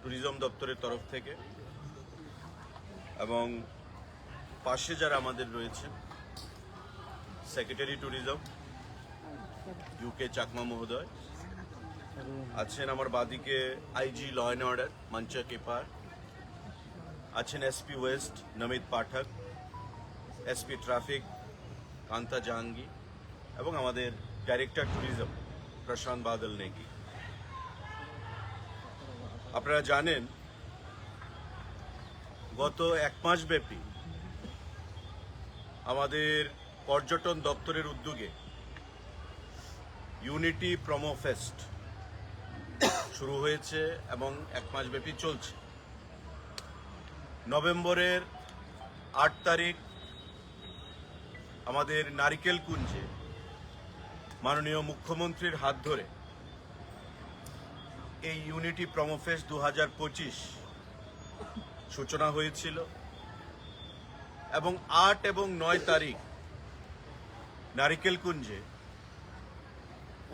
Tourism দপ্তরের তরফ থেকে এবং পাশে যারা আমাদের রয়েছে সেক্রেটারি ট্যুরিজম ইউকে চাকমা মহোদয় আছেন, আমার বাদিকে আইজি ল অ্যান্ড অর্ডার মঞ্চা কেপার আছেন, এসপি ওয়েস্ট নমিত পাঠক, এসপি ট্রাফিক কান্তা জাহাঙ্গীর এবং আমাদের ডাইরেক্টর ট্যুরিজম প্রশান্ত বাদল নেগি। আপনারা জানেন গত এক মাস ব্যাপী আমাদের পর্যটন দপ্তরের উদ্যোগে ইউনিটি প্রোমো ফেস্ট শুরু হয়েছে এবং এক মাস ব্যাপী চলছে। নভেম্বরের 8 তারিখ আমাদের নারিকেল কুঞ্জে মাননীয় মুখ্যমন্ত্রীর হাত ধরে এই ইউনিটি প্রোমো ফেস্ট 2025 সূচনা হয়েছিল এবং 8 এবং 9 তারিখ নারিকেল কুঞ্জে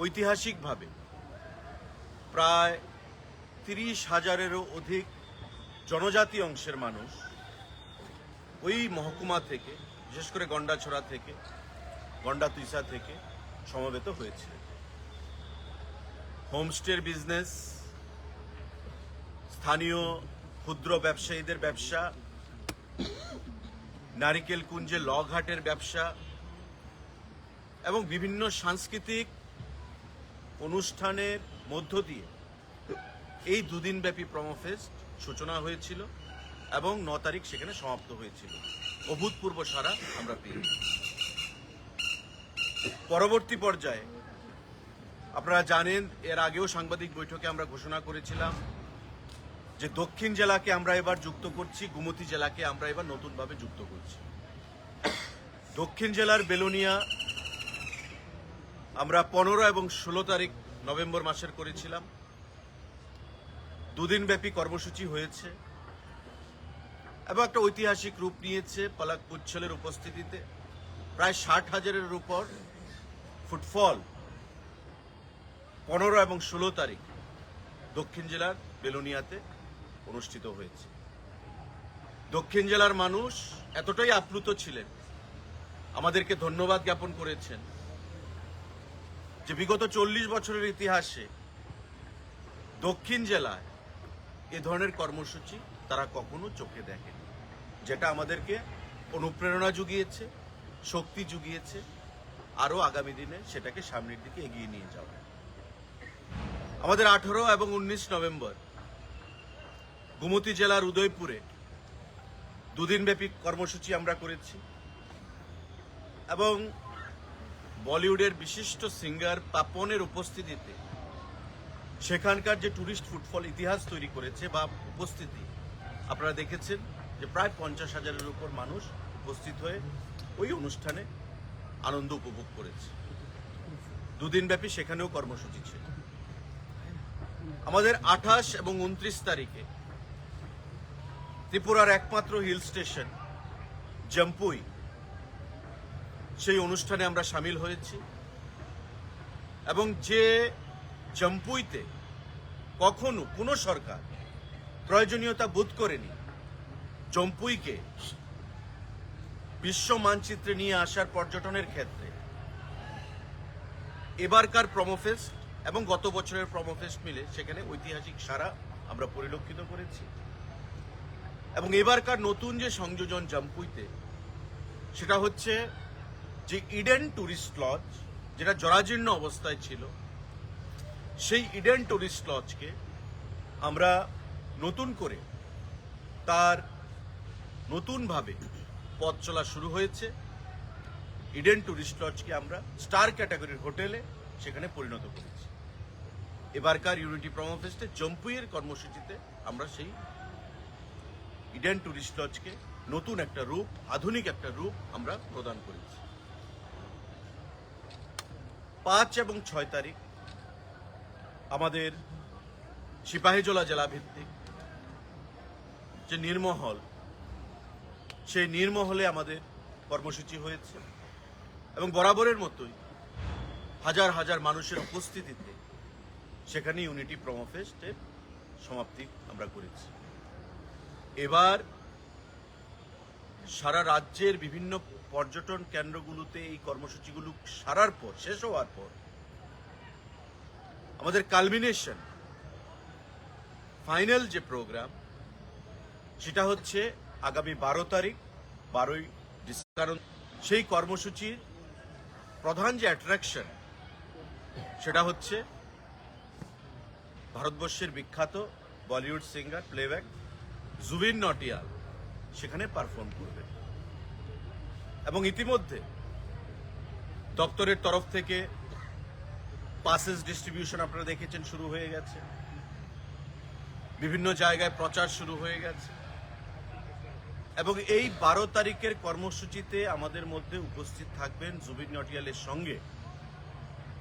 ঐতিহাসিকভাবে প্রায় 30,000-এরও অধিক জনজাতি অংশের মানুষ ওই মহকুমা থেকে, বিশেষ করে গন্ডাছড়া থেকে, গন্ডাতুইসা থেকে সমবেত হয়েছে। হোমস্টের বিজনেস, স্থানীয় ক্ষুদ্র ব্যবসায়ীদের ব্যবসা, নারিকেল কুঞ্জে লঘাটের ব্যবসা এবং বিভিন্ন সাংস্কৃতিক অনুষ্ঠানের মধ্য দিয়ে এই দুদিনব্যাপী প্রোমো ফেস্ট সূচনা হয়েছিল এবং 9 তারিখ সেখানে সমাপ্ত হয়েছিল। অভূতপূর্ব সাড়া আমরা পেয়েছি। পরবর্তী পর্যায়ে আপনারা জানেন, এর আগেও সাংবাদিক বৈঠকে আমরা ঘোষণা করেছিলাম যে দক্ষিণ জেলাকে আমরা এবার যুক্ত করছি, গোমতী জেলাকে আমরা এবার নতুনভাবে যুক্ত করছি। দক্ষিণ জেলার বেলোনিয়া আমরা 15 এবং 16 তারিখ নভেম্বর মাসের করেছিলাম। দুদিনব্যাপী কর্মসূচি হয়েছে এবং একটা ঐতিহাসিক রূপ নিয়েছে পলাক পুচ্ছলের উপস্থিতিতে। প্রায় 60,000-এর উপর ফুটফল 15 এবং 16 তারিখ দক্ষিণ জেলার বেলোনিয়াতে অনুষ্ঠিত হয়েছে। দক্ষিণ জেলার মানুষ এতটাই আপ্লুত ছিলেন, আমাদেরকে ধন্যবাদ জ্ঞাপন করেছেন যে বিগত 40 বছরের ইতিহাসে দক্ষিণ জেলায় এ ধরনের কর্মসূচি তারা কখনো চোখে দেখেনি, যেটা আমাদেরকে অনুপ্রেরণা জুগিয়েছে, শক্তি জুগিয়েছে আরও আগামী দিনে সেটাকে সামনের দিকে এগিয়ে নিয়ে যাওয়া। আমাদের 18 এবং 19 নভেম্বর গোমতী জেলার উদয়পুরে দুদিনব্যাপী কর্মসূচি আমরা করেছি এবং বলিউডের বিশিষ্ট সিঙ্গার পাপনের উপস্থিতিতে সেখানকার যে টুরিস্ট ফুটফল ইতিহাস তৈরি করেছে বা উপস্থিতি আপনারা দেখেছেন যে প্রায় 50,000-এর উপর মানুষ উপস্থিত হয়ে ওই অনুষ্ঠানে আনন্দ উপভোগ করেছে। দুদিনব্যাপী সেখানেও কর্মসূচি ছিল। আমাদের 28 এবং 29 তারিখে ত্রিপুরার একমাত্র হিল স্টেশন জম্পুই, সেই অনুষ্ঠানে আমরা সামিল হয়েছি এবং যে জম্পুইতে কখনো কোনো সরকার প্রয়োজনীয়তা বোধ করেনি জম্পুইকে বিশ্ব মানচিত্রে নিয়ে আসার পর্যটনের ক্ষেত্রে, এবারকার প্রোমো ফেস্ট এবং গত বছরের প্রোমো ফেস্ট মিলে সেখানে ঐতিহাসিক সাড়া আমরা পরিলক্ষিত করেছি। এবং এবারকার নতুন যে সংযোজন জম্পুইতে, সেটা হচ্ছে যে ইডেন টুরিস্ট লজ, যেটা জরাজীর্ণ অবস্থায় ছিল, সেই ইডেন টুরিস্ট লজকে আমরা নতুন করে তার নতুনভাবে পথ চলা শুরু হয়েছে। ইডেন টুরিস্ট লজকে আমরা স্টার ক্যাটাগরির হোটেলে সেখানে পরিণত করেছি। এবারকার ইউনিটি প্রোমো ফেস্টে জম্পুইয়ের কর্মসূচিতে আমরা সেই ইডেন টুরিস্ট লজকে নতুন একটা রূপ, আধুনিক একটা রূপ আমরা প্রদান করেছি। 5 এবং 6 তারিখ আমাদের সিপাহীজলা জেলা ভিত্তিক যে নির্মহল, সেই নির্মহলে আমাদের কর্মসূচি হয়েছে এবং বরাবরের মতোই হাজার হাজার মানুষের উপস্থিতিতে সেখানে ইউনিটি প্রোমো ফেস্টের সমাপ্তি আমরা করেছি। এবার সারা রাজ্যের বিভিন্ন পর্যটন কেন্দ্রগুলোতে এই কর্মসূচিগুলো সারার পর, শেষ হওয়ার পর আমাদের কালমিনেশন ফাইনাল যে প্রোগ্রাম সেটা হচ্ছে আগামী 12 তারিখ 12ই ডিসেম্বর। সেই কর্মসূচির প্রধান যে অ্যাট্রাকশন সেটা হচ্ছে ভারতবর্ষের বিখ্যাত বলিউড সিঙ্গার প্লেব্যাক জুবিন নটিয়াল সেখানে পারফর্ম করবে। এবং ইতিমধ্যে দপ্তরের তরফ থেকে পাসেস ডিস্ট্রিবিউশন আপনারা দেখেছেন শুরু হয়ে গেছে, বিভিন্ন জায়গায় প্রচার শুরু হয়ে গেছে। এবং এই 12 তারিখের কর্মসূচিতে আমাদের মধ্যে উপস্থিত থাকবেন জুবিন নটিয়ালের সঙ্গে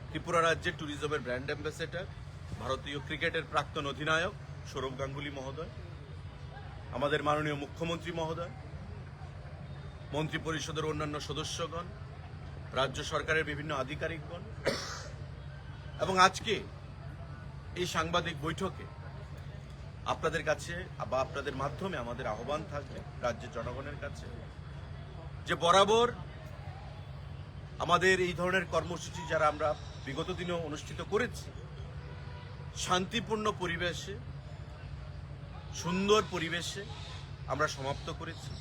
ত্রিপুরা রাজ্যের ট্যুরিজমের ব্র্যান্ড অ্যাম্বাসেডর, ভারতীয় ক্রিকেটের প্রাক্তন অধিনায়ক সৌরভ গাঙ্গুলি মহোদয়, আমাদের মাননীয় মুখ্যমন্ত্রী মহোদয়, মন্ত্রী পরিষদের অন্যান্য সদস্যগণ, রাজ্য সরকারের বিভিন্ন আধিকারিকগণ। এবং আজকে এই সাংবাদিক বৈঠকে আপনাদের কাছে বা আপনাদের মাধ্যমে আমাদের আহ্বান থাকবে রাজ্যের জনগণের কাছে যে বরাবর আমাদের এই ধরনের কর্মসূচি যারা আমরা বিগত দিনেও অনুষ্ঠিত করেছি শান্তিপূর্ণ পরিবেশে, সুন্দর পরিবেশে আমরা সমাপ্ত করেছি।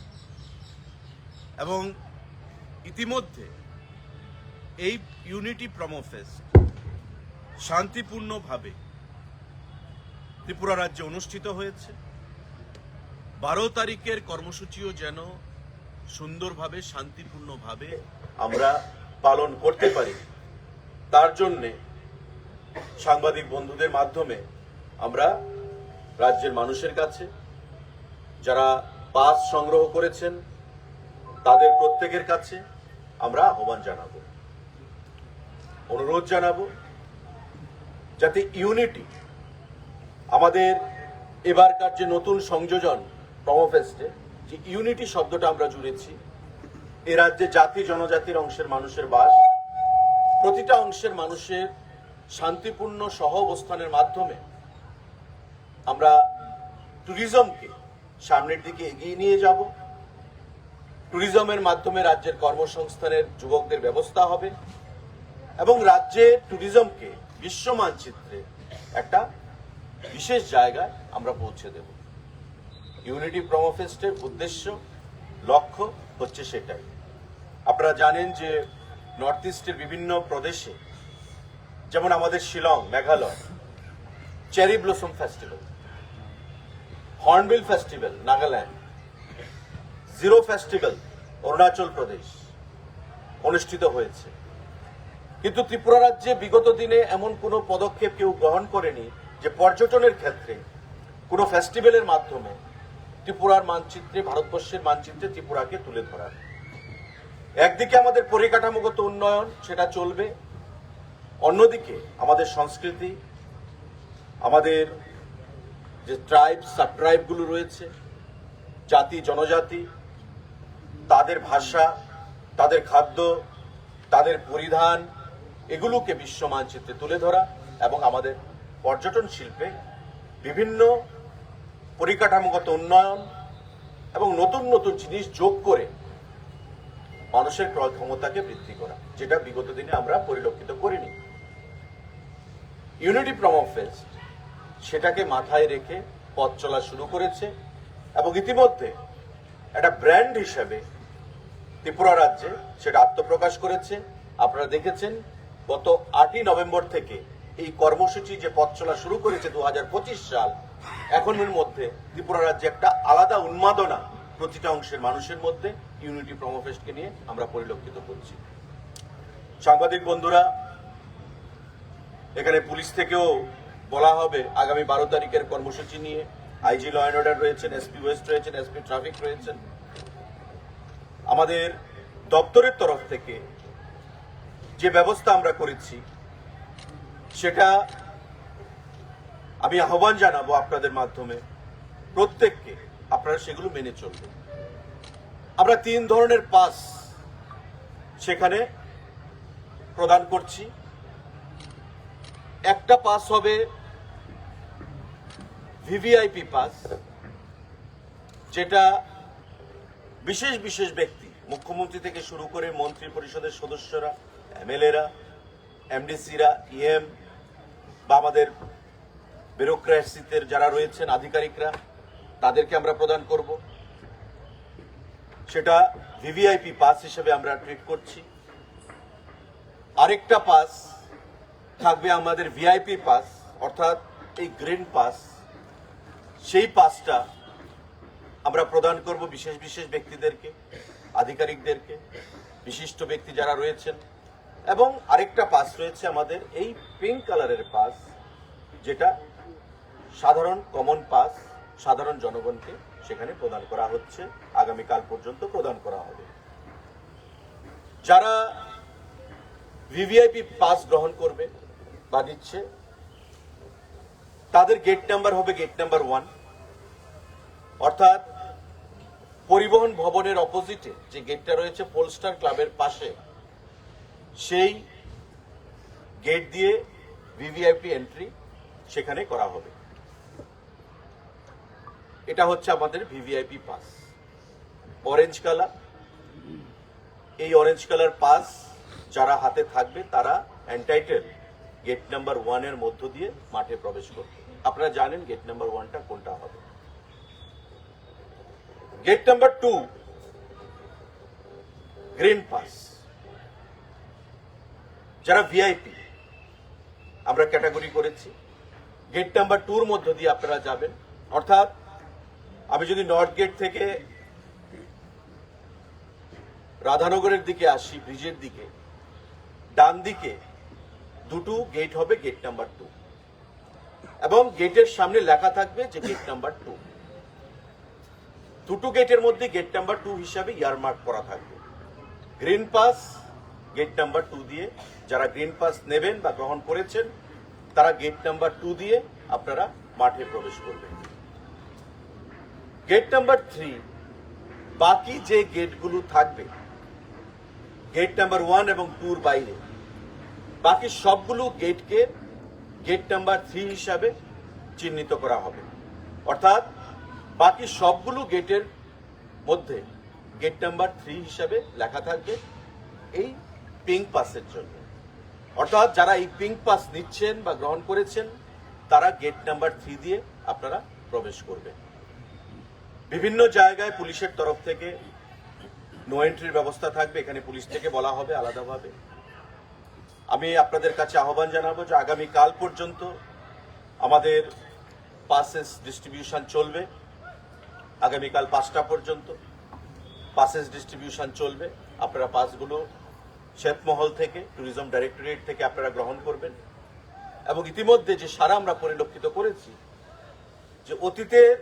এবং ইতিমধ্যে এই ইউনিটি প্রমো ফেস্ট শান্তিপূর্ণভাবে ত্রিপুরা রাজ্যে অনুষ্ঠিত হয়েছে। 12 তারিখের কর্মসূচিও যেন সুন্দরভাবে শান্তিপূর্ণভাবে আমরা পালন করতে পারি, তার জন্যে সাংবাদিক বন্ধুদের মাধ্যমে আমরা রাজ্যের মানুষের কাছে যারা পাস সংগ্রহ করেছেন তাদের প্রত্যেকের কাছে আমরা আহ্বান জানাবো, অনুরোধ জানাবো যাতে ইউনিটি, আমাদের এবারকার যে নতুন সংযোজন প্রমোফেস্টে যে ইউনিটি শব্দটা আমরা জুড়েছি, এ রাজ্যে জাতি জনজাতির অংশের মানুষের বাস, প্রতিটা অংশের মানুষের শান্তিপূর্ণ সহ অবস্থানের মাধ্যমে আমরা ট্যুরিজমকে সামনের দিকে এগিয়ে নিয়ে যাব। ট্যুরিজমের মাধ্যমে রাজ্যের কর্মসংস্থানের যুবকদের ব্যবস্থা হবে এবং রাজ্যের ট্যুরিজমকে বিশ্ব মানচিত্রে একটা বিশেষ জায়গায় আমরা পৌঁছে দেব। ইউনিটি প্রমো ফেস্টের উদ্দেশ্য, লক্ষ্য হচ্ছে সেটাই। আপনারা জানেন যে নর্থ ইস্টের বিভিন্ন প্রদেশে, যেমন আমাদের Shillong, Meghalaya, cherry blossom festival, hornbill festival Nagaland, Ziro festival Arunachal Pradesh অনুষ্ঠিত হয়েছে। কিন্তু ত্রিপুরা রাজ্যে বিগত দিনে এমন কোনো পদক্ষেপ কেউ গ্রহণ করেনি যে পর্যটনের ক্ষেত্রে কোনো ফেস্টিভ্যালের মাধ্যমে ত্রিপুরার মানচিত্রে, ভারতবর্ষের মানচিত্রে ত্রিপুরাকে তুলে ধরার। একদিকে আমাদের পরিকাঠামোগত উন্নয়ন সেটা চলবে, অন্যদিকে আমাদের সংস্কৃতি, আমাদের যে ট্রাইব, সাব ট্রাইবগুলো রয়েছে, জাতি জনজাতি, তাদের ভাষা, তাদের খাদ্য, তাদের পরিধান, এগুলোকে বিশ্ব মানচিত্রে তুলে ধরা এবং আমাদের পর্যটন শিল্পে বিভিন্ন পরিকাঠামোগত উন্নয়ন এবং নতুন নতুন জিনিস যোগ করে মানুষের ক্রয় ক্ষমতাকে বৃদ্ধি করা, যেটা বিগত দিনে আমরা পরিলক্ষিত করিনি। ইউনিটি প্রমো ফেস্ট সেটাকে মাথায় রেখে পথ চলা শুরু করেছে এবং ইতিমধ্যে একটা ব্র্যান্ড হিসেবে ত্রিপুরা রাজ্যে সেটা আত্মপ্রকাশ করেছে। আপনারা দেখেছেন গত 8ই নভেম্বর থেকে এই কর্মসূচি যে পথ চলা শুরু করেছে 2025 সাল, এখনের মধ্যে ত্রিপুরা রাজ্যে একটা আলাদা উন্মাদনা প্রতিটা অংশের মানুষের মধ্যে ইউনিটি প্রমো ফেস্টকে নিয়ে আমরা পরিলক্ষিত করছি। সাংবাদিক বন্ধুরা, এখানে পুলিশ থেকেও বলা হবে আগামী 12 তারিখের কর্মসূচি নিয়ে। আইজি ল অ্যান্ড অর্ডার রয়েছেন, এসপি ওয়েস্ট রয়েছেন, এসপি ট্রাফিক রয়েছেন। আমাদের দপ্তরের তরফ থেকে যে ব্যবস্থা আমরা করেছি সেটা আমি আহ্বান জানাবো আপনাদের মাধ্যমে প্রত্যেককে, আপনারা সেগুলো মেনে চলবেন। আমরা 3 ধরনের পাস সেখানে প্রদান করছি। একটা পাস হবে ভিভিআইপি পাস, যেটা বিশেষ বিশেষ ব্যক্তি, মুখ্যমন্ত্রী থেকে শুরু করে মন্ত্রী পরিষদের সদস্যরা, এমএলএরা, এমডিসিরা, ইএম বা আমাদের ব্যুরোক্রেসিতে যারা রয়েছেন আধিকারিকরা, তাদেরকে আমরা প্রদান করব। সেটা ভিভিআইপি পাস হিসেবে আমরা ট্রিট করছি। আরেকটা পাস থাকবে আমাদের ভিআইপি পাস, অর্থাৎ এই গ্রিন পাস। সেই পাসটা আমরা প্রদান করব বিশেষ বিশেষ ব্যক্তিদেরকে, আধিকারিকদেরকে, বিশিষ্ট ব্যক্তি যারা রয়েছেন। এবং আরেকটা পাস রয়েছে আমাদের এই পিঙ্ক কালারের পাস, যেটা সাধারণ কমন পাস, সাধারণ জনগণকে সেখানে প্রদান করা হচ্ছে, আগামীকাল পর্যন্ত প্রদান করা হবে। যারা ভিভিআইপি পাস গ্রহণ করবে বা দিচ্ছে, তাদের গেট নাম্বার হবে গেট নাম্বার 1, অর্থাৎ পরিবহন ভবনের অপোজিটে যে গেটটা রয়েছে পোলস্টার ক্লাবের পাশে, সেই গেট দিয়ে ভিভিআইপি এন্ট্রি সেখানে করা হবে। এটা হচ্ছে আমাদের ভিভিআইপি পাস, অরেঞ্জ কালার। এই অরেঞ্জ কালার পাস যারা হাতে থাকবে তারা এন্টাইটেল গেট নাম্বার 1 এর মধ্য দিয়ে মাঠে প্রবেশ করবে। আপনারা জানেন গেট নাম্বার 1টা কোনটা হবে। গেট নাম্বার 2 গ্রিন পাস, যারা ভিআইপি আমরা ক্যাটাগরি করেছি। গেট নাম্বার 2 এর মধ্য দিয়ে আপনারা যাবেন, অর্থাৎ আমি যদি নর্থ গেট থেকে রাধানগরের দিকে আসি, ব্রিজের দিকে, ডান দিকে দুটো গেট হবে গেট নাম্বার 2, এবং গেটের সামনে লেখা থাকবে যে গেট নাম্বার 2। দুটো গেটের মধ্যে গেট নাম্বার 2 হিসাবে ইয়ারমার্ক করা থাকবে। গ্রিন পাস গেট নাম্বার 2 দিয়ে, যারা গ্রিন পাস নেবেন বা গ্রহণ করেছেন তারা গেট নাম্বার 2 দিয়ে আপনারা মাঠে প্রবেশ করবেন। গেট নাম্বার 3, বাকি যে গেটগুলো থাকবে গেট নাম্বার 1 এবং 2 এর বাইরে, বাকি সবগুলো গেটকে গেট নাম্বার 3 হিসাবে চিহ্নিত করা হবে। অর্থাৎ বাকি সবগুলো গেটের মধ্যে গেট নাম্বার 3 হিসাবে লেখা থাকবে এই পিঙ্ক পাসের জন্য। অর্থাৎ যারা এই পিঙ্ক পাস নিচ্ছেন বা গ্রহণ করেছেন তারা গেট নাম্বার 3 দিয়ে আপনারা প্রবেশ করবেন। বিভিন্ন জায়গায় পুলিশের তরফ থেকে নো এন্ট্রির ব্যবস্থা থাকবে, এখানে পুলিশ থেকে বলা হবে আলাদাভাবে। আমি আপনাদের কাছে আহ্বান জানাবো যে আগামীকাল পর্যন্ত আমাদের পাসেস ডিস্ট্রিবিউশন চলবে। আগামীকাল 5টা পর্যন্ত পাসেস ডিস্ট্রিবিউশন চলবে। আপনারা পাসগুলো শ্বেতমহল থেকে, ট্যুরিজম ডাইরেক্টরেট থেকে আপনারা গ্রহণ করবেন। এবং ইতিমধ্যে যে সারা আমরা পরিলক্ষিত করেছি যে অতীতের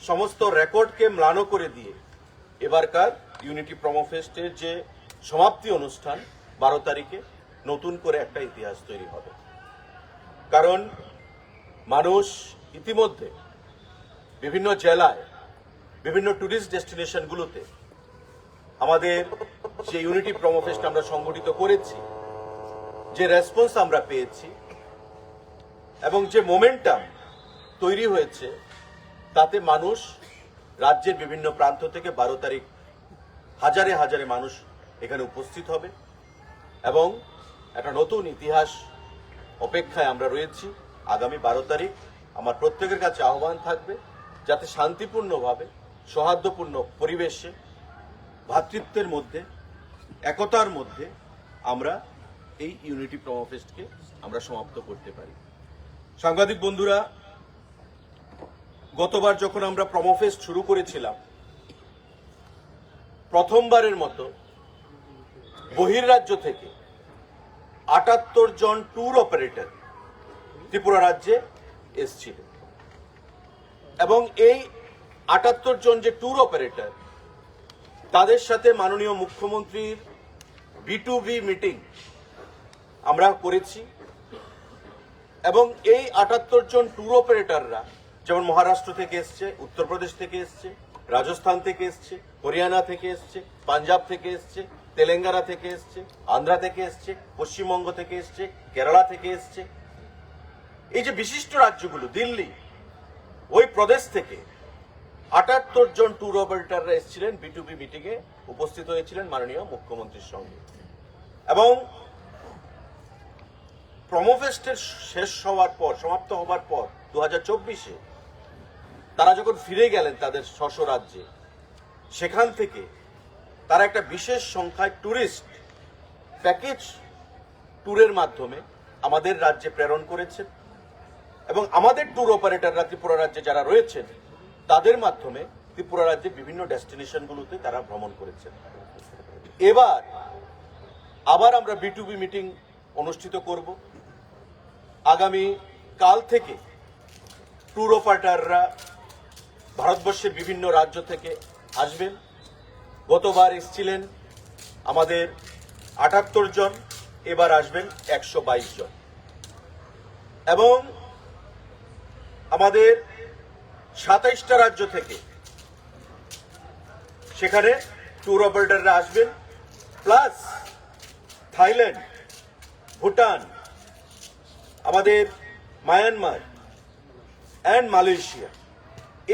সমস্ত রেকর্ডকে ম্লান করে দিয়ে এবারকার ইউনিটি প্রোমো ফেস্টের যে সমাপ্তি অনুষ্ঠান 12 তারিখে নতুন করে একটা ইতিহাস তৈরি হবে। কারণ মানুষ ইতিমধ্যে বিভিন্ন জেলায়, বিভিন্ন ট্যুরিস্ট ডেস্টিনেশনগুলোতে আমাদের যে ইউনিটি প্রোমো ফেস্ট আমরা সংগঠিত করেছি, যে রেসপন্স আমরা পেয়েছি এবং যে মোমেন্টাম তৈরি হয়েছে, তাতে মানুষ রাজ্যের বিভিন্ন প্রান্ত থেকে 12 তারিখ হাজারে হাজারে মানুষ এখানে উপস্থিত হবে এবং একটা নতুন ইতিহাস অপেক্ষায় আমরা রয়েছি। আগামী 12 তারিখ আমার প্রত্যেকের কাছে আহ্বান থাকবে যাতে শান্তিপূর্ণভাবে, সৌহার্দ্যপূর্ণ পরিবেশে, ভ্রাতৃত্বের মধ্যে, একতার মধ্যে আমরা এই ইউনিটি প্রোমো ফেস্টকে আমরা সমাপ্ত করতে পারি। সাংবাদিক বন্ধুরা, গতবার যখন আমরা প্রোমো ফেস্ট শুরু করেছিলাম, প্রথমবারের মতো বহির্রাজ্য থেকে 78 জন ট্যুর অপারেটর ত্রিপুরা রাজ্যে এসেছিল এবং এই 78 জন যে ট্যুর অপারেটর, তাদের সাথে মাননীয় মুখ্যমন্ত্রীর B2B মিটিং আমরা করেছি এবং এই 78 জন ট্যুর অপারেটররা যেমন মহারাষ্ট্র থেকে এসছে, উত্তরপ্রদেশ থেকে এসছে, রাজস্থান থেকে এসছে, হরিয়ানা থেকে এসছে, পাঞ্জাব থেকে এসছে, তেলেঙ্গানা থেকে এসছে, আন্ধ্রা থেকে এসছে, পশ্চিমবঙ্গ থেকে এসছে, কেরালা থেকে এসছে। এই যে বিশিষ্ট রাজ্যগুলো, দিল্লি, ওই প্রদেশ থেকে ৭৮ জন ট্যুর অপারেটররা এসেছিলেন B2B মিটিংয়ে, উপস্থিত হয়েছিলেন মাননীয় মুখ্যমন্ত্রীর সঙ্গে। এবং প্রমোফেস্টের শেষ হওয়ার পর, সমাপ্ত হওয়ার পর 2024-এ তারা যখন ফিরে গেলেন তাদের স্ব রাজ্যে, সেখান থেকে তারা একটা বিশেষ সংখ্যায় ট্যুরিস্ট প্যাকেজ ট্যুরের মাধ্যমে আমাদের রাজ্যে প্রেরণ করেছেন এবং আমাদের ট্যুর অপারেটররা ত্রিপুরা রাজ্যে যারা রয়েছেন তাদের মাধ্যমে ত্রিপুরা রাজ্যের বিভিন্ন ডেস্টিনেশনগুলোতে তারা ভ্রমণ করেছেন। এবার আবার আমরা B2B মিটিং অনুষ্ঠিত করব। আগামী কাল থেকে ট্যুর অপারেটররা ভারতবর্ষের বিভিন্ন রাজ্য থেকে আসবেন। গতবার এসেছিলেন আমাদের ৭৮ জন, এবার আসবেন ১২২ জন। এবং আমাদের ২৭টা রাজ্য থেকে সেখানে ট্যুর অপারেটররা আসবেন, প্লাস থাইল্যান্ড, ভুটান, আমাদের মায়ানমার অ্যান্ড মালয়েশিয়া,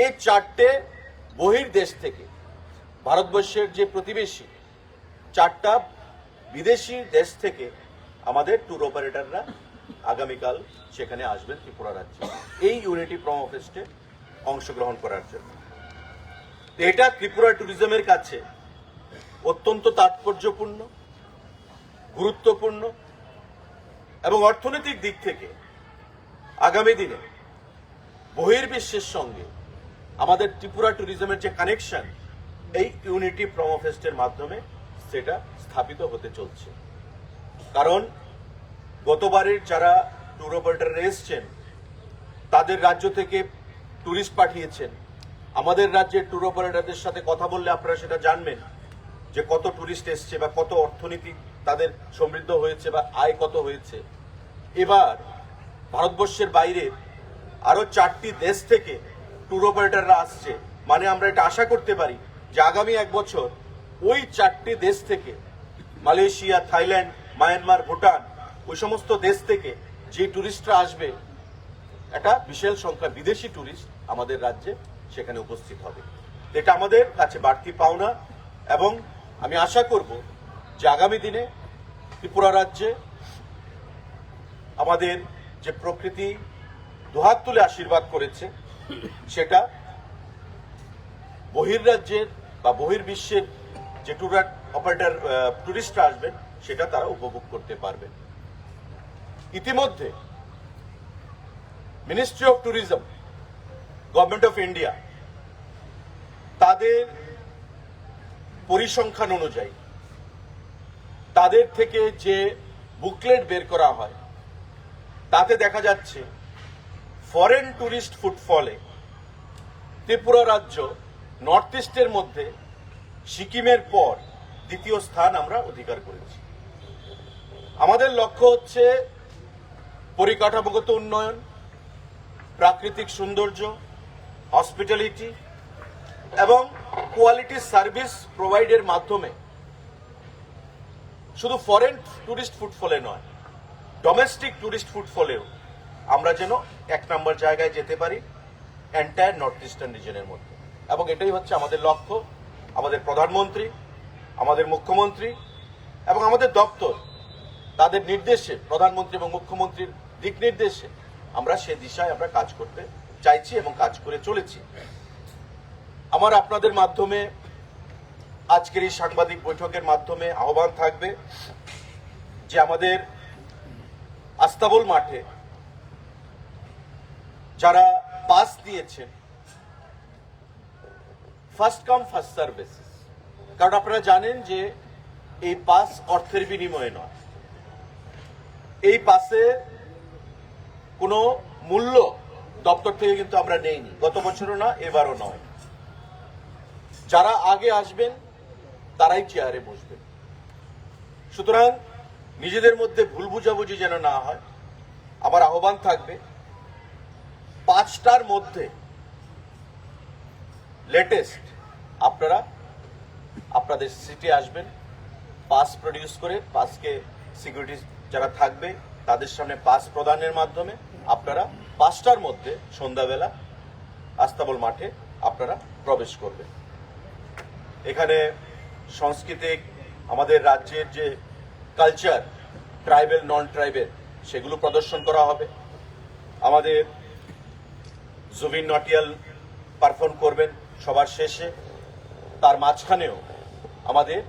এই 4টে বহির্দেশ থেকে, ভারতবর্ষের যে প্রতিবেশী 4টা বিদেশি দেশ থেকে আমাদের ট্যুর অপারেটররা আগামীকাল সেখানে আসবেন ত্রিপুরা রাজ্যে এই ইউনিটি প্রোমো ফেস্টে অংশগ্রহণ করার জন্য। এটা ত্রিপুরা ট্যুরিজমের কাছে অত্যন্ত তাৎপর্যপূর্ণ, গুরুত্বপূর্ণ এবং অর্থনৈতিক দিক থেকে আগামী দিনে বহির্বিশ্বের সঙ্গে আমাদের ত্রিপুরা ট্যুরিজমের যে কানেকশন, এই ইউনিটি প্রোমো ফেস্টের মাধ্যমে সেটা স্থাপিত হতে চলছে। কারণ গতবারের যারা ট্যুর অপারেটররা এসছেন তাদের রাজ্য থেকে ট্যুরিস্ট পাঠিয়েছেন। আমাদের রাজ্যের ট্যুর অপারেটরদের সাথে কথা বললে আপনারা সেটা জানবেন যে কত ট্যুরিস্ট এসছে বা কত অর্থনীতি তাদের সমৃদ্ধ হয়েছে বা আয় কত হয়েছে। এবার ভারতবর্ষের বাইরে আরো 4টি দেশ থেকে ট্যুর অপারেটররা আসছে, মানে আমরা এটা আশা করতে পারি যে আগামী 1 বছর ওই 4টি দেশ থেকে, মালয়েশিয়া, থাইল্যান্ড, মায়ানমার, ভুটান, ওই সমস্ত দেশ থেকে যে ট্যুরিস্টরা আসবে, একটা বিশাল সংখ্যা বিদেশি ট্যুরিস্ট আমাদের রাজ্যে সেখানে উপস্থিত হবে। এটা আমাদের কাছে বাড়তি পাওনা এবং আমি আশা করব যে আগামী দিনে ত্রিপুরা রাজ্যে আমাদের যে প্রকৃতি দুহাত তুলে আশীর্বাদ করেছে, সেটা বহির্রাজ্যের বা বহির্বিশ্বের যে ট্যুর অপারেটর ট্যুরিস্টরা আসবেন সেটা তারা উপভোগ করতে পারবেন। ইতিমধ্যে ministry of tourism, government of India, তাদের পরিসংখ্যান অনুযায়ী তাদের থেকে যে বুকলেট বের করা হয় তাতে দেখা যাচ্ছে ফরেন ট্যুরিস্ট ফুটফলে ত্রিপুরা রাজ্য নর্থ ইস্টের মধ্যে সিকিমের পর দ্বিতীয় স্থান আমরা অধিকার করেছি। আমাদের লক্ষ্য হচ্ছে পরিকাঠামোগত উন্নয়ন, প্রাকৃতিক সৌন্দর্য, হসপিটালিটি এবং কোয়ালিটি সার্ভিস প্রোভাইডের মাধ্যমে শুধু ফরেন ট্যুরিস্ট ফুটফলে নয়, ডোমেস্টিক ট্যুরিস্ট ফুটফলেও আমরা যেন 1 নম্বর জায়গায় যেতে পারি এন্টায়ার নর্থ ইস্টার্ন রিজনের মধ্যে। এবং এটাই হচ্ছে আমাদের লক্ষ্য। আমাদের প্রধানমন্ত্রী, আমাদের মুখ্যমন্ত্রী এবং আমাদের দপ্তর, তাদের নির্দেশে, প্রধানমন্ত্রী এবং মুখ্যমন্ত্রীর দিক নির্দেশে আমরা সে দিশায় আমরা কাজ করতে চাইছি এবং কাজ করে চলেছি। আমার আপনাদের মাধ্যমে আজকের এই সাংবাদিক বৈঠকের মাধ্যমে আহ্বান থাকবে যে আমাদের আস্তাবল মাঠে যারা পাস দিয়েছেন, first come first serve basis, কারণ আপনারা জানেন যে এই পাস অর্থের বিনিময়ে নয়, এই পাসে কোনো মূল্য দপ্তর থেকে কিন্তু আমরা নেইনি, গত বছরও না, এবারও নয়। যারা আগে আসবেন তারাই চেয়ারে বসবেন। সুতরাং নিজেদের মধ্যে ভুল বুঝাবুঝি যেন না হয়। আমার আহ্বান থাকবে 5টার মধ্যে লেটেস্ট আপনারা আপনাদের সিটে আসবেন, পাস প্রডিউস করে, পাসকে সিকিউরিটি যারা থাকবে তাদের সামনে পাস প্রদানের মাধ্যমে আপনারা 5টার মধ্যে সন্ধ্যাবেলা আস্তাবল মাঠে আপনারা প্রবেশ করবেন। এখানে সাংস্কৃতিক আমাদের রাজ্যের যে কালচার, ট্রাইবেল নন ট্রাইবেল, সেগুলো প্রদর্শন করা হবে। আমাদের জুবিন নটিয়াল পারফর্ম করবেন সবার শেষে। তার মাঝখানেও আমাদের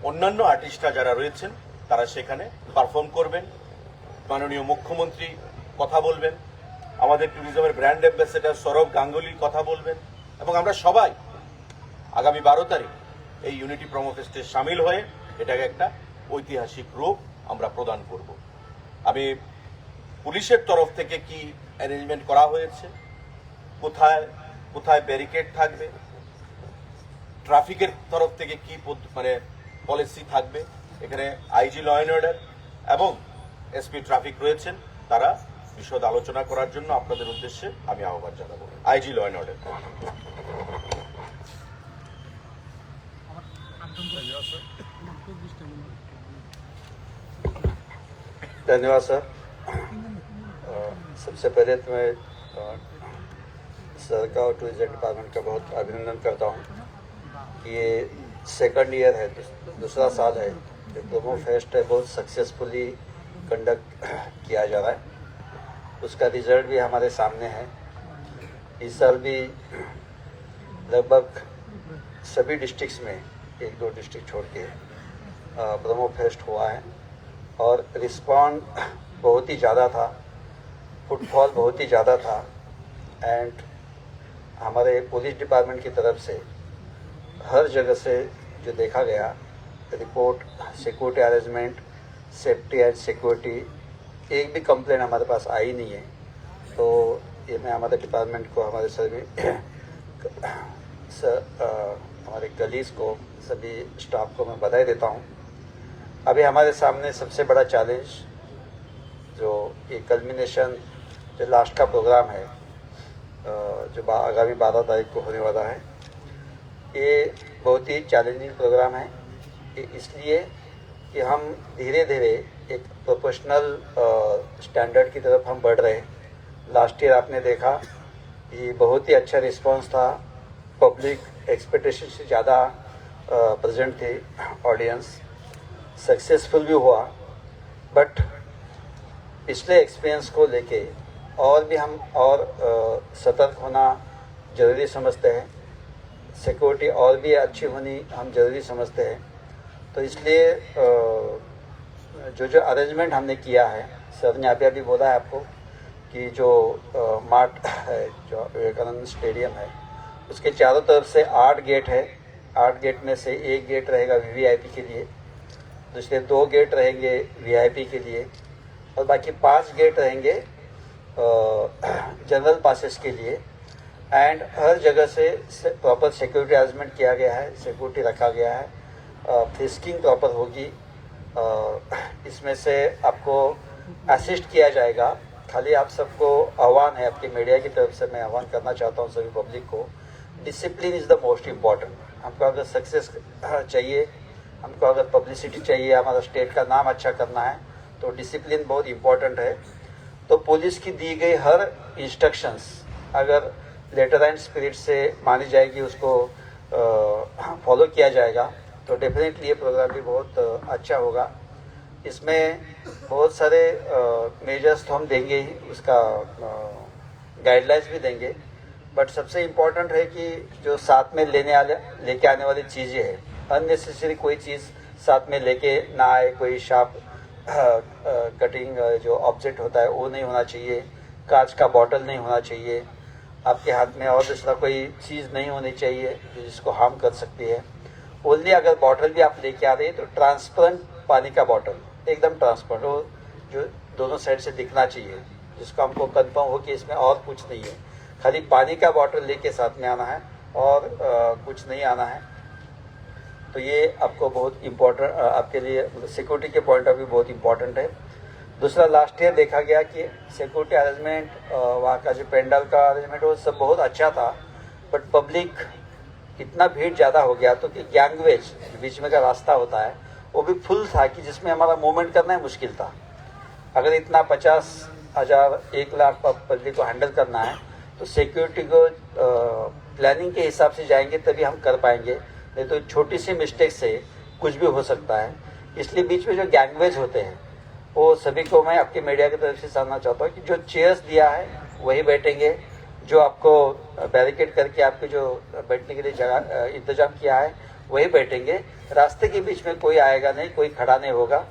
অন্যান্য আর্টিস্টরা যারা রয়েছেন তারা সেখানে পারফর্ম করবেন। মাননীয় মুখ্যমন্ত্রী কথা বলবেন, আমাদের ট্যুরিজমের ব্র্যান্ড অ্যাম্বাসেডর সৌরভ গাঙ্গুলি কথা বলবেন, এবং আমরা সবাই আগামী 12 তারিখ এই ইউনিটি প্রোমো ফেস্টে সামিল হয়ে এটাকে একটা ঐতিহাসিক রূপ আমরা প্রদান করব। আমি পুলিশের তরফ থেকে কি অ্যারেঞ্জমেন্ট করা হয়েছে, কোথায় কোথায় ব্যারিকেড থাকবে, ট্রাফিকের তরফ থেকে কি পলিসি থাকবে, এখানে আইজি ল অ্যান্ড অর্ডার এবং এসপি ট্রাফিক রয়েছেন, তারা বিশদ আলোচনা করার জন্য আপনাদের উদ্দেশ্যে আমি আহ্বান জানাবো। IG law and order. धन्यवाद सर। सबसे पहले तो मैं सर का और टूरिज्म डिपार्टमेंट का बहुत अभिनंदन करता हूँ कि ये सेकंड ईयर है, दूसरा साल है जो प्रोमो फेस्ट है बहुत सक्सेसफुली कंडक्ट किया जा रहा है। उसका रिजल्ट भी हमारे सामने है। इस साल भी लगभग सभी डिस्ट्रिक्ट्स में, 1-2 डिस्ट्रिक्ट छोड़ के प्रोमो फेस्ट हुआ है और रिस्पॉन्ड बहुत ही ज़्यादा था, फुटफॉल बहुत ही ज़्यादा था। एंड हमारे पुलिस डिपार्टमेंट की तरफ से हर जगह से जो देखा गया report, security arrangement, safety and security, एक भी कंप्लेन हमारे पास आई नहीं है। तो ये मैं हमारे डिपार्टमेंट को, हमारे सभी हमारे कलीग्स को, सभी स्टाफ को मैं बधाई देता हूँ। अभी हमारे सामने सबसे बड़ा चैलेंज जो ये कल्मिनेशन, जो लास्ट का प्रोग्राम है जो आगामी 12 तारीख को होने वाला है, ये बहुत ही चैलेंजिंग प्रोग्राम है। ये इसलिए कि हम धीरे धीरे एक प्रोफेशनल स्टैंडर्ड की तरफ हम बढ़ रहे हैं। लास्ट ईयर आपने देखा कि बहुत ही अच्छा रिस्पांस था, पब्लिक एक्सपेक्टेशन से ज़्यादा प्रेजेंट थे, ऑडियंस सक्सेसफुल भी हुआ। बट पिछले एक्सपीरियंस को लेके और भी हम और सतर्क होना ज़रूरी समझते हैं, सिक्योरिटी और भी अच्छी होनी हम ज़रूरी समझते हैं। तो इसलिए जो अरेंजमेंट हमने किया है, सर ने अभी बोला है आपको कि जो मार्ट है, जो विवेकानंद स्टेडियम है, उसके चारों तरफ से 8 गेट है। 8 गेट में से एक गेट रहेगा वीवीआईपी के लिए, दूसरे 2 गेट रहेंगे वीआईपी के लिए, और बाकी 5 गेट रहेंगे जनरल पासेस के लिए। एंड हर जगह से प्रॉपर सिक्योरिटी अरेंजमेंट किया गया है, सिक्योरिटी रखा गया है, फ्रिस्किंग प्रॉपर होगी। इसमें से आपको असिस्ट किया जाएगा। खाली आप सबको आह्वान है, आपकी मीडिया की तरफ से मैं आह्वान करना चाहता हूँ सभी पब्लिक को, discipline is the most important. हमको अगर सक्सेस चाहिए, हमको अगर पब्लिसिटी चाहिए, हमारा स्टेट का नाम अच्छा करना है, तो डिसिप्लिन बहुत इम्पोर्टेंट है। तो पुलिस की दी गई हर इंस्ट्रक्शंस अगर लेटर एंड स्पिरिट से मानी जाएगी, उसको फॉलो किया जाएगा, तो डेफिनेटली ये प्रोग्राम भी बहुत अच्छा होगा। इसमें बहुत सारे मेजर्स तो हम देंगे ही, उसका गाइडलाइंस भी देंगे। बट सबसे इम्पोर्टेंट है कि जो साथ में लेके आने वाली चीज़ें हैं, अननेसेसरी कोई चीज़ साथ में लेके ना आए। कोई शार्प कटिंग जो ऑब्जेक्ट होता है वो नहीं होना चाहिए, कांच का बॉटल नहीं होना चाहिए, आपके हाथ में और दूसरा कोई चीज़ नहीं होनी चाहिए जिसको हार्म कर सकती है। ओनली अगर बॉटल भी आप लेके आ रहे हैं तो ट्रांसपेरेंट पानी का बॉटल, एकदम ट्रांसपेरेंट, वो जो दोनों साइड से दिखना चाहिए, जिसको हमको कंफर्म हो कि इसमें और कुछ नहीं है। खाली पानी का बॉटल लेके साथ में आना है और कुछ नहीं आना है। तो ये आपको बहुत इम्पोर्टेंट, आपके लिए सिक्योरिटी के पॉइंट ऑफ व्यू बहुत इम्पोर्टेंट है। दूसरा, लास्ट ईयर देखा गया कि सिक्योरिटी अरेंजमेंट, वहाँ का जो पेंडल का अरेंजमेंट वो सब बहुत अच्छा था, बट पब्लिक इतना भीड़ ज़्यादा हो गया तो कि गैंगवेज बीच में का रास्ता होता है वो भी फुल था कि जिसमें हमारा मूवमेंट करना ही मुश्किल था। अगर इतना 50,000 1 लाख पब्लिक को हैंडल करना है, तो सिक्योरिटी को प्लानिंग के हिसाब से जाएंगे तभी हम कर पाएंगे, नहीं तो छोटी सी मिस्टेक से कुछ भी हो सकता है। इसलिए बीच में जो गैंगवेज होते हैं वो सभी को मैं आपके मीडिया की तरफ से जानना चाहता हूँ कि जो चेयर्स दिया है वही बैठेंगे, जो आपको बैरिकेड करके आपके जो बैठने के लिए जगह इंतजाम किया है वही बैठेंगे। रास्ते के बीच में कोई आएगा नहीं, कोई खड़ा नहीं होगा।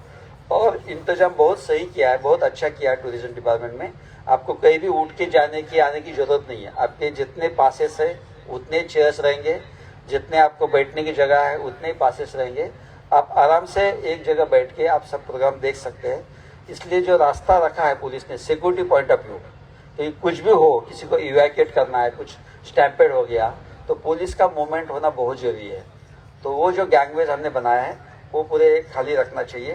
और इंतजाम बहुत सही किया है, बहुत अच्छा किया है टूरिज्म डिपार्टमेंट में। आपको कहीं भी उठ के जाने की आने की जरूरत नहीं है। आपके जितने पासेस है उतने चेयर्स रहेंगे, जितने आपको बैठने की जगह है उतने ही पासेस रहेंगे। आप आराम से एक जगह बैठ के आप सब प्रोग्राम देख सकते हैं। इसलिए जो रास्ता रखा है पुलिस ने सिक्योरिटी पॉइंट ऑफ व्यू, तो कुछ भी हो, किसी को इवैक्यूएट करना है, कुछ स्टैम्पेड हो गया, तो पुलिस का मूवमेंट होना बहुत जरूरी है। तो वो जो गैंगवेज हमने बनाया है वो पूरे खाली रखना चाहिए।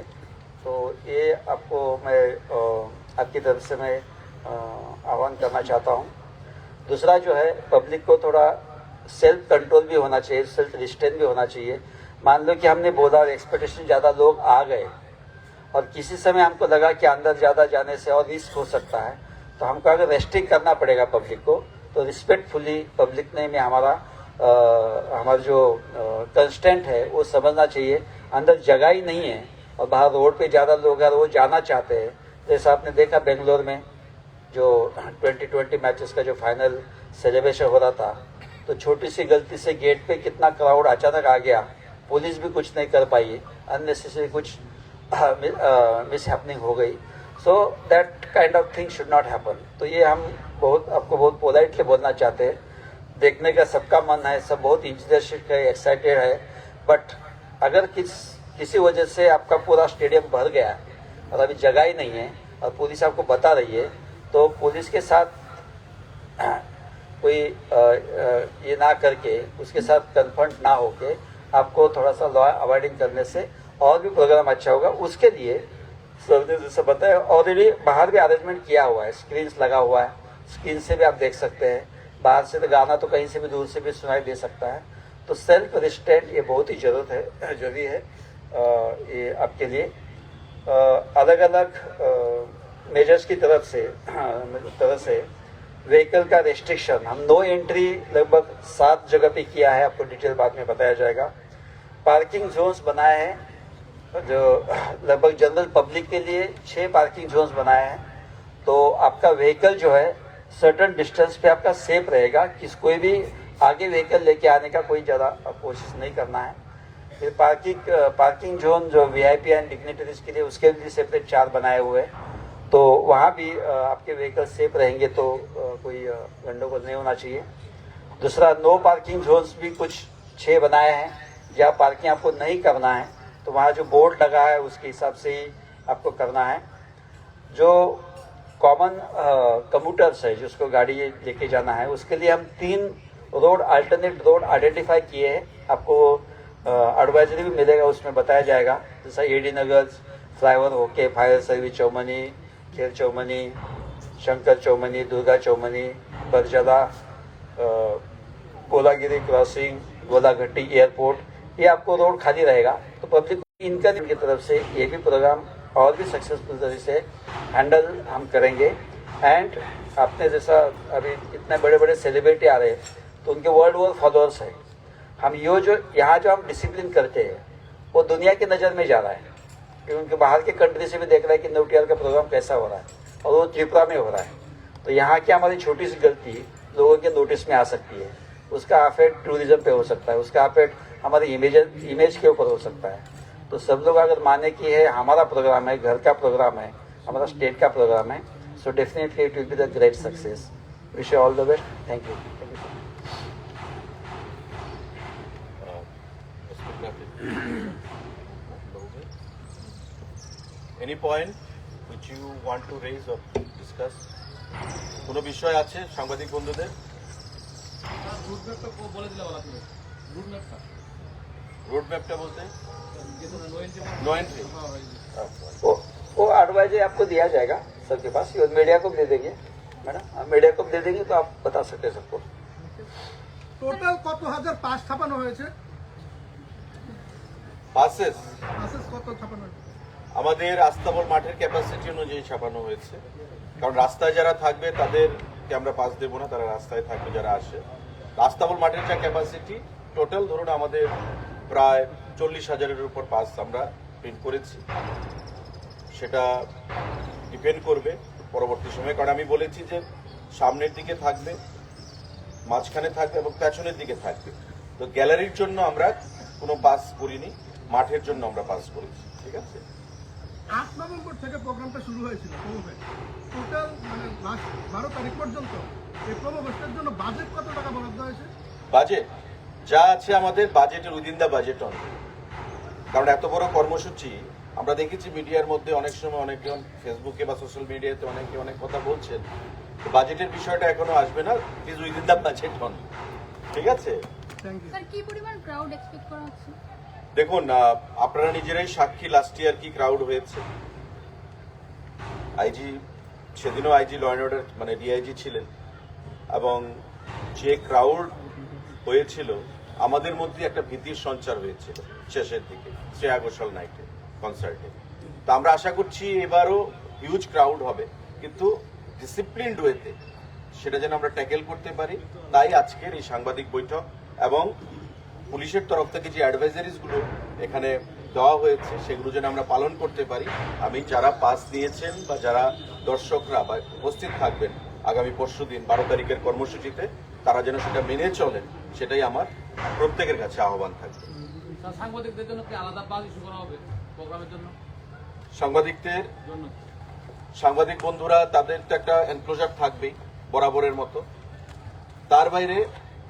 तो ये आपको मैं आपकी तरफ से मैं आह्वान करना चाहता हूँ। दूसरा जो है, पब्लिक को थोड़ा सेल्फ कंट्रोल भी होना चाहिए, सेल्फ रिस्ट्रेन भी होना चाहिए। मान लो कि हमने बोला और एक्सपेक्टेशन ज़्यादा लोग आ गए और किसी समय हमको लगा कि अंदर ज़्यादा जाने से और रिस्क हो सकता है, तो हमको अगर रेस्ट्रिक्ट करना पड़ेगा पब्लिक को, तो रिस्पेक्टफुली पब्लिक ने में हमारा जो कंस्टेंट है वो समझना चाहिए। अंदर जगह ही नहीं है और बाहर रोड पे ज़्यादा लोग हैं, वो जाना चाहते हैं। जैसा आपने देखा बेंगलोर में जो 2020 मैचेस का जो फाइनल सेलिब्रेशन हो रहा था, तो छोटी सी गलती से गेट पे कितना क्राउड अचानक आ गया, पुलिस भी कुछ नहीं कर पाई, अननेसेसरी कुछ मिस हैपनिंग हो गई। So that kind of thing should not happen. तो ये हम आपको बहुत पोलाइटली बोलना चाहते हैं। देखने का सबका मन है, सब बहुत इंटरेस्टेड है, एक्साइटेड है, बट अगर किसी वजह से आपका पूरा स्टेडियम भर गया और अभी जगह ही नहीं है और पुलिस आपको बता रही है, तो पुलिस के साथ कोई ये ना करके, उसके साथ कन्फ्रंट ना होके आपको थोड़ा सा लॉ अवॉइडिंग करने से और भी प्रोग्राम अच्छा होगा। उसके लिए सर ने जैसे बताया, ऑलरेडी बाहर भी अरेंजमेंट किया हुआ है, स्क्रीन्स लगा हुआ है, स्क्रीन से भी आप देख सकते हैं। बाहर से तो गाना तो कहीं से भी दूर से भी सुनाई दे सकता है। तो सेल्फ रिस्ट्रेंट ये बहुत ही जरूरी है ये आपके लिए। अलग अलग मेजर्स की तरफ से व्हीकल का रेस्ट्रिक्शन, हम नो एंट्री लगभग 7 जगह पे किया है, आपको डिटेल बाद में बताया जाएगा। पार्किंग जोन्स बनाए हैं, जो लगभग जनरल पब्लिक के लिए 6 पार्किंग जोन्स बनाए हैं। तो आपका व्हीकल जो है सर्टेन डिस्टेंस पे आपका सेफ रहेगा, कोई भी आगे व्हीकल लेके आने का कोई ज़्यादा कोशिश नहीं करना है। फिर पार्किंग जोन जो वीआईपी एंड डिग्निटरीज के लिए, उसके लिए सेपरेट 4 बनाए हुए हैं। तो वहाँ भी आपके व्हीकल सेफ रहेंगे, तो कोई गंडगोल नहीं होना चाहिए। दूसरा, नो पार्किंग जोन्स भी कुछ 6 बनाए हैं, जहाँ पार्किंग आपको नहीं करना है तो वहाँ जो बोर्ड लगा है उसके हिसाब से ही आपको करना है। जो कॉमन कम्यूटर्स है, जिसको गाड़ी लेके जाना है, उसके लिए हम 3 अल्टरनेट रोड आइडेंटिफाई किए हैं। आपको एडवाइजरी भी मिलेगा, उसमें बताया जाएगा। जैसा एडी नगर फ्लाईओवर होके फायर सर्विस चौमनी, खेल चौमनी, शंकर चौमनी, दुर्गा चौमनी, बरजला, गोलागिरी क्रॉसिंग, गोलाघट्टी एयरपोर्ट, ये आपको रोड खाली रहेगा। तो पब्लिक इनका की तरफ से ये भी प्रोग्राम और भी सक्सेसफुल तरीके से हैंडल हम करेंगे। एंड आपने जैसा अभी इतने बड़े बड़े सेलिब्रिटी आ रहे हैं, तो उनके वर्ल्ड ओवर फॉलोअर्स है। हम यहाँ जो हम डिसिप्लिन करते हैं वो दुनिया की नज़र में जा रहा है, क्योंकि उनके बाहर के कंट्री से भी देख रहा है कि नौटियाल का प्रोग्राम कैसा हो रहा है, और वो त्रिपुरा में हो रहा है। तो यहाँ की हमारी छोटी सी गलती लोगों के नोटिस में आ सकती है, उसका इफेक्ट टूरिज्म पे हो सकता है, उसका इफेक्ट हमारी इमेज के ऊपर हो सकता है। तो सब लोग अगर माने कि है हमारा प्रोग्राम है, घर का प्रोग्राम है, हमारा स्टेट का प्रोग्राम है, so definitely it will be the great success. Wish you all the best. Thank you. Any point which you want to raise or discuss? কোনো বিষয় আছে সাংবাদিক বন্ধুদের? रोड मैपটা বলতে नो एंट्री, वो एडवाइजरी आपको दिया जाएगा सबके पास, और मीडिया को भी दे देंगे मैडम, मीडिया को भी दे देंगे तो आप बता सकते हैं सबको। টোটাল কত হাজার পাস ছাপানো হয়েছে? পাসেস পাসেস কত ছাপানো হয়েছে? আমাদের আস্তাবল মাঠের ক্যাপাসিটি অনুযায়ী ছাপানো হয়েছে, কারণ রাস্তায় যারা থাকবে তাদের যাদেরকে আমরা পাস দেবো না তারা রাস্তায় থাকবে যারা আসে। আস্তাবল মাঠের যা ক্যাপাসিটি টোটাল ধরুন আমাদের প্রায় 40,000-এর উপর পাস আমরা প্রিন্ট করেছি। সেটা ডিপেন্ড করবে পরবর্তী সময়ে, কারণ আমি বলেছি যে সামনের দিকে থাকবে, মাঝখানে থাকবে এবং পেছনের দিকে থাকবে। তো গ্যালারির জন্য আমরা কোনো পাস করিনি, মাঠের জন্য আমরা পাস করেছি। ঠিক আছে, 8 নভেম্বর থেকে প্রোগ্রামটা শুরু হয়েছিল প্রমোফেস্ট। টোটাল মানে লাস্ট 12 তারিখ পর্যন্ত এই প্রমোফেস্টের জন্য বাজেট কত টাকা বরাদ্দ হয়েছে? বাজেট যা আছে আমাদের বাজেটের উইদিন দ্য বাজেট অন, কারণ এত বড় কর্মসূচি আমরা দেখেছি মিডিয়ার মধ্যে অনেক সময় অনেকজন ফেসবুকে বা সোশ্যাল মিডিয়াতে অনেকে অনেক কথা বলছেন। তো বাজেটের বিষয়টা এখনো আসবে না, please within the budget on. ঠিক আছে, থ্যাংক ইউ। স্যার কি পরিমাণ ক্রাউড এক্সপেক্ট করা হচ্ছে? দেখুন আপনারা নিজেরাই সাক্ষী, লাস্ট ইয়ার কি ক্রাউড হয়েছে। আইজি সেদিনও আইজি ল অ্যান্ড অর্ডার মানে ডিআইজি ছিলেন, এবং যে ক্রাউড হয়েছিল আমাদের মধ্যে একটা ভীতির সঞ্চার হয়েছিল শেষের দিকে শ্রেয়া ঘোষাল নাইটে কনসার্টে। তো আমরা আশা করছি এবারও হিউজ ক্রাউড হবে, কিন্তু ডিসিপ্লিনড ওয়েতে সেটা যেন আমরা ট্যাকেল করতে পারি। তাই আজকের এই সাংবাদিক বৈঠক এবং পুলিশের তরফ থেকে যে অ্যাডভাইজারিজগুলো এখানে দেওয়া হয়েছে সেগুলো যেন আমরা পালন করতে পারি। আমি যারা পাস নিয়েছেন বা যারা দর্শকরা বা উপস্থিত থাকবেন আগামী পরশুদিন 12 তারিখের কর্মসূচিতে, তারা যেন সেটা মেনে চলেন, সেটাই আমার প্রত্যেকের কাছে আহ্বান থাকবে। সাংবাদিকদের জন্য কি আলাদা পাস ইস্যু করা হবে প্রোগ্রামের জন্য? সাংবাদিকদের জন্য সাংবাদিক বন্ধুরা তাদের তো একটা এনক্লোজার থাকবেই বরাবরের মতো। তার বাইরে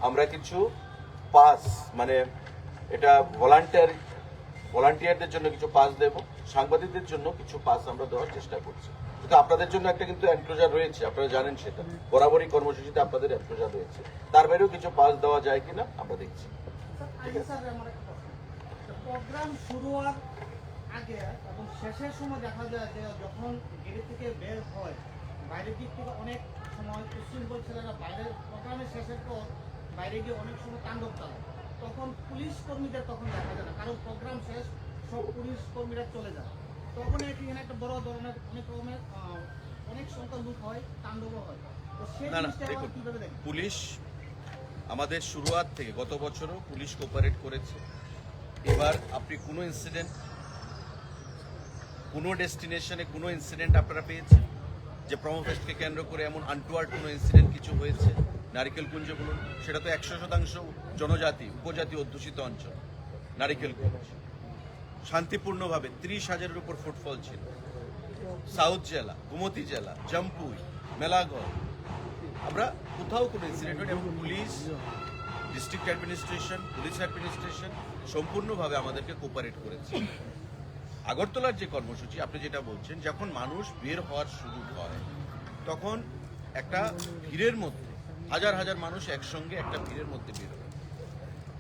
আমরা কিছু পাস মানে এটা ভলান্টিয়ারদের জন্য কিছু পাস দেব, সাংবাদিকদের জন্য কিছু পাস আমরা দেওয়ার চেষ্টা করছি। কিন্তু আপনাদের জন্য একটা কিন্তু এনক্লোজার রয়েছে, আপনারা জানেন সেটা বরাবরই কর্মসূচিতে আপনাদের এনক্লোজার রয়েছে। তার বাইরেও কিছু পাস দেওয়া যায় কিনা আমরা দেখছি। ঠিক আছে, প্রোগ্রাম শুরু হওয়ার আগে এবং শেষের সময় দেখা যায় যে যখন গেট থেকে বের হয় বাইরের দিক থেকে অনেক সময় উশৃঙ্খল ছেলেরা বাইরের প্রোগ্রামের শেষের পর বাইরে গিয়ে অনেক সময় তাণ্ডব চালায়। তখন পুলিশ কর্মীদের তখন দেখা যায় না, কারণ প্রোগ্রাম শেষ সব পুলিশ কর্মীরা চলে যায়। তখন এখানে একটা বড় ধরনের অনেক রকমের অনেক সংখ্যা লোক হয়, তাণ্ডবও হয়। তো সেই না না জিনিসটা দেখুন, কিভাবে দেখেন? পুলিশ আমাদের শুরুয়াত থেকে গত বছরও পুলিশ কোঅপারেট করেছে। এবার আপনি কোনো ইনসিডেন্ট, কোনো ডেস্টিনেশনে কোনো ইনসিডেন্ট আপনারা পেয়েছেন যে প্রমোফেস্টকে কেন্দ্র করে এমন আনটুয়ার্ড কোনো ইনসিডেন্ট কিছু হয়েছে? নারিকেলকুঞ্জ বলুন, সেটা তো 100% জনজাতি উপজাতি অধ্যুষিত অঞ্চল। নারিকেলকুঞ্জ শান্তিপূর্ণভাবে 30,000-এর উপর ফুটফল ছিল। সাউথ জেলা, গোমতী জেলা, জম্পুই, মেলাঘর, আমরা কোথাও কোনো ইনসিডেন্ট হয়নি, এবং police, district administration, police administration সম্পূর্ণভাবে আমাদেরকে কোঅপারেট করেছে। আগরতলার যে কর্মসূচি আপনি যেটা বলছেন, যখন মানুষ বের হওয়ার সুযোগ হয় তখন একটা ভিড়ের মধ্যে হাজার হাজার মানুষ একসঙ্গে একটা ভিড়ের মধ্যে বের হয়,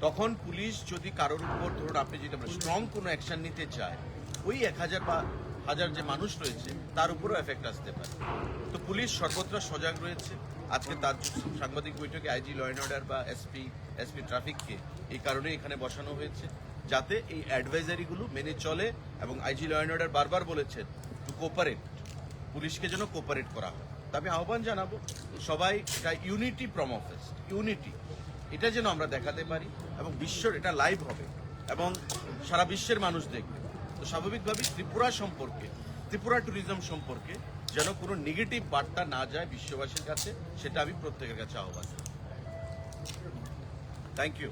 তখন পুলিশ যদি কারোর উপর ধরুন আপনি যেটা স্ট্রং কোনো অ্যাকশন নিতে চায়, ওই 1,000 বা হাজার যে মানুষ রয়েছে তার উপরও এফেক্ট আসতে পারে। তো পুলিশ সর্বত্র সজাগ রয়েছে। আজকে তার সাংবাদিক বৈঠকে আইজি ল অ্যান্ড অর্ডার বা এসপি ট্রাফিককে এই কারণে এখানে বসানো হয়েছে, যাতে এই অ্যাডভাইজারিগুলো মেনে চলে। এবং আইজি ল অ্যান্ড অর্ডার বারবার বলেছেন টু কোঅপারেট, পুলিশকে যেন কোঅপারেট করা হয়। তবে আহ্বান জানাবো সবাই, এটা ইউনিটি প্রমোফেস্ট, ইউনিটি এটা যেন আমরা দেখাতে পারি, এবং বিশ্বর এটা লাইভ হবে এবং সারা বিশ্বের মানুষ দেখবে। তো স্বাভাবিকভাবেই ত্রিপুরা সম্পর্কে, ত্রিপুরা ট্যুরিজম সম্পর্কে যেন কোনো নেগেটিভ বার্তা না যায় বিশ্ববাসীর কাছে, সেটা আমি প্রত্যেকের কাছে আহ্বান। Thank you.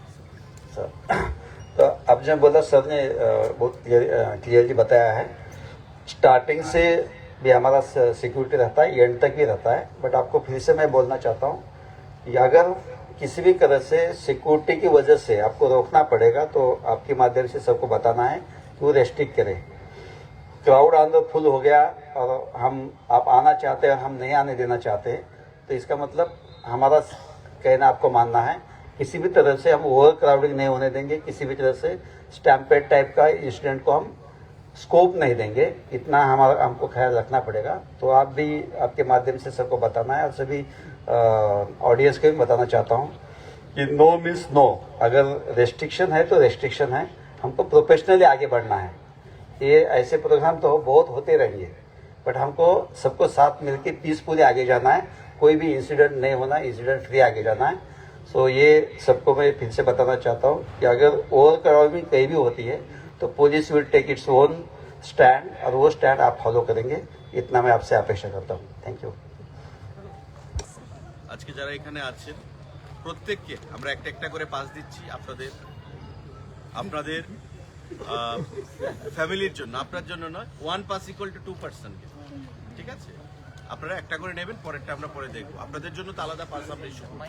तो अब जब बोला सर ने बहुत क्लियरली बताया है, स्टार्टिंग से भी हमारा सिक्योरिटी रहता है, एंड तक भी रहता है। बट आपको फिर से मैं बोलना चाहता हूँ कि अगर किसी भी तरह से सिक्योरिटी की वजह से आपको रोकना पड़ेगा तो आपके माध्यम से सबको बताना है कि वो रेस्ट्रिक्ट करें। क्राउड अंदर फुल हो गया और आप आना चाहते हैं और हम नहीं आने देना चाहते, तो इसका मतलब हमारा कहना आपको मानना है किसी भी तरह से हम ओवर क्राउडिंग नहीं होने देंगे, किसी भी तरह से स्टैम्पेड टाइप का इंसिडेंट को हम स्कोप नहीं देंगे, इतना हमको ख्याल रखना पड़ेगा। तो आप भी आपके माध्यम से सबको बताना है, और सभी ऑडियंस को भी बताना चाहता हूँ कि नो मीन्स नो। अगर रेस्ट्रिक्शन है तो रेस्ट्रिक्शन है, हमको प्रोफेशनली आगे बढ़ना है। ये ऐसे प्रोग्राम तो बहुत होते रहेंगे, बट हमको सबको साथ मिलकर पीसफुली आगे जाना है। कोई भी इंसिडेंट नहीं होना, इंसिडेंट फ्री आगे जाना है। सो ये सबको मैं फिर से बताना चाहता हूँ कि अगर ओवर क्राउडिंग कहीं भी होती है तो police will take its own stand, और वो स्टैंड आप फॉलो करेंगे, इतना मैं आपसे अपेक्षा करता हूँ। Thank you. আজকে যারা এখানে আছেন প্রত্যেককে আমরা একটা একটা করে পাস দিচ্ছি আপনাদের আপনাদের ফ্যামিলির জন্য, আপনার জন্য নয়। 1 পাস ইকুয়াল টু 2 পার্সন, ঠিক আছে? আপনারা একটা করে নেবেন, পরেরটা আমরা পরে দেখবো। আপনাদের জন্য তো আলাদা পাস আমরা ইস্যু করব।